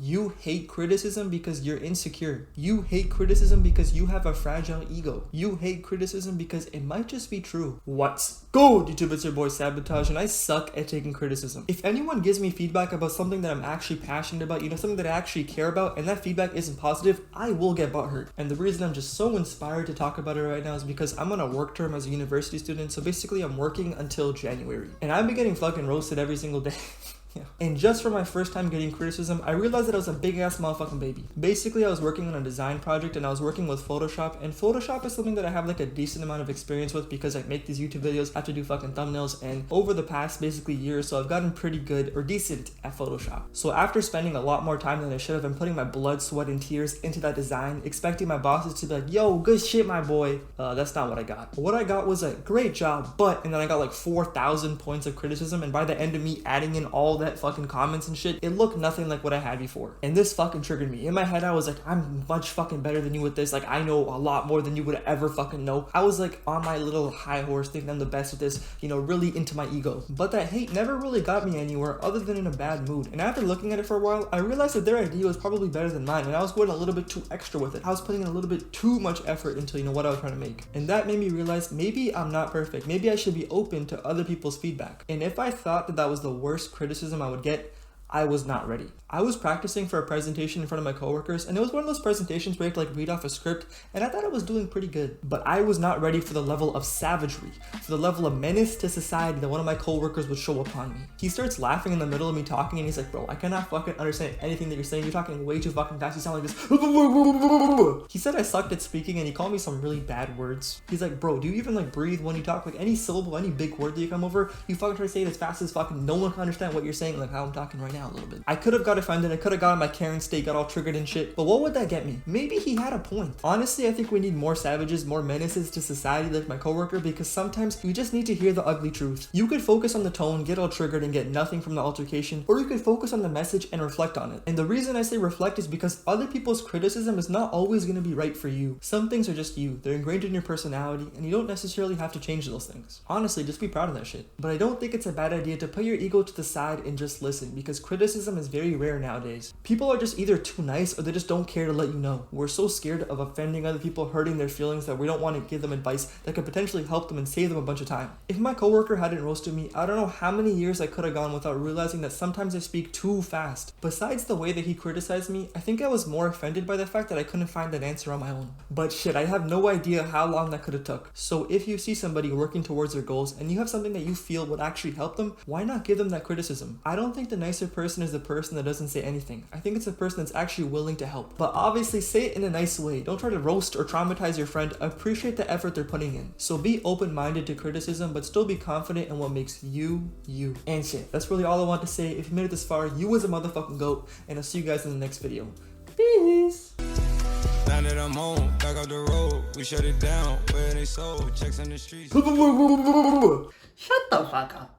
You hate criticism because you're insecure. You hate criticism because you have a fragile ego. You hate criticism because it might just be true. What's good, YouTube? It's your boy Sabotage, and I suck at taking criticism. If anyone gives me feedback about something that I'm actually passionate about, something that I actually care about, and that feedback isn't positive, I will get butthurt. And the reason I'm just so inspired to talk about it right now is because I'm on a work term as a university student, so basically I'm working until January. And I've been getting fucking roasted every single day. Yeah. And just for my first time getting criticism, I realized that I was a big ass motherfucking baby. Basically, I was working on a design project and I was working with Photoshop, and Photoshop is something that I have like a decent amount of experience with because I make these YouTube videos, I have to do fucking thumbnails, and over the past basically year or so, I've gotten pretty good or decent at Photoshop. So after spending a lot more time than I should have and putting my blood, sweat, and tears into that design, expecting my bosses to be like, yo, good shit, my boy, that's not what I got. What I got was a great job, but, and then I got like 4,000 points of criticism, and by the end of me adding in all that fucking comments and shit, it looked nothing like what I had before. And this fucking triggered me. In my head, I was like, I'm much fucking better than you with this. Like, I know a lot more than you would ever fucking know. I was like on my little high horse thinking I'm the best with this, really into my ego. But that hate never really got me anywhere other than in a bad mood. And after looking at it for a while, I realized that their idea was probably better than mine, and I was going a little bit too extra with it. I was putting in a little bit too much effort into, what I was trying to make. And that made me realize maybe I'm not perfect. Maybe I should be open to other people's feedback. And if I thought that that was the worst criticism I would get, I was not ready. I was practicing for a presentation in front of my coworkers, and it was one of those presentations where you have to read off a script, and I thought I was doing pretty good. But I was not ready for the level of savagery, for the level of menace to society that one of my coworkers would show upon me. He starts laughing in the middle of me talking, and he's like, bro, I cannot fucking understand anything that you're saying. You're talking way too fucking fast. You sound like this. He said I sucked at speaking, and he called me some really bad words. He's like, bro, do you even breathe when you talk? Like any syllable, any big word that you come over, you fucking try to say it as fast as fucking no one can understand what you're saying, like how I'm talking right now a little bit. I could have got offended, I could have gotten my Karen state, got all triggered and shit, but what would that get me? Maybe he had a point. Honestly, I think we need more savages, more menaces to society like my coworker, because sometimes you just need to hear the ugly truth. You could focus on the tone, get all triggered and get nothing from the altercation, or you could focus on the message and reflect on it. And the reason I say reflect is because other people's criticism is not always going to be right for you. Some things are just you. They're ingrained in your personality, and you don't necessarily have to change those things. Honestly, just be proud of that shit. But I don't think it's a bad idea to put your ego to the side and just listen, because criticism is very rare nowadays. People are just either too nice or they just don't care to let you know. We're so scared of offending other people, hurting their feelings, that we don't want to give them advice that could potentially help them and save them a bunch of time. If my coworker hadn't roasted me, I don't know how many years I could have gone without realizing that sometimes I speak too fast. Besides the way that he criticized me, I think I was more offended by the fact that I couldn't find an answer on my own. But shit, I have no idea how long that could have took. So if you see somebody working towards their goals and you have something that you feel would actually help them, why not give them that criticism? I don't think the nicer person is the person that doesn't say anything. I think it's a person that's actually willing to help. But obviously say it in a nice way. Don't try to roast or traumatize your friend. Appreciate the effort they're putting in. So be open-minded to criticism, but still be confident in what makes you, you. And shit, that's really all I want to say. If you made it this far, you was a motherfucking GOAT, and I'll see you guys in the next video. Peace! Now that I'm home, back up the road, we shut it down, where they sold, checks on the streets. Shut the fuck up.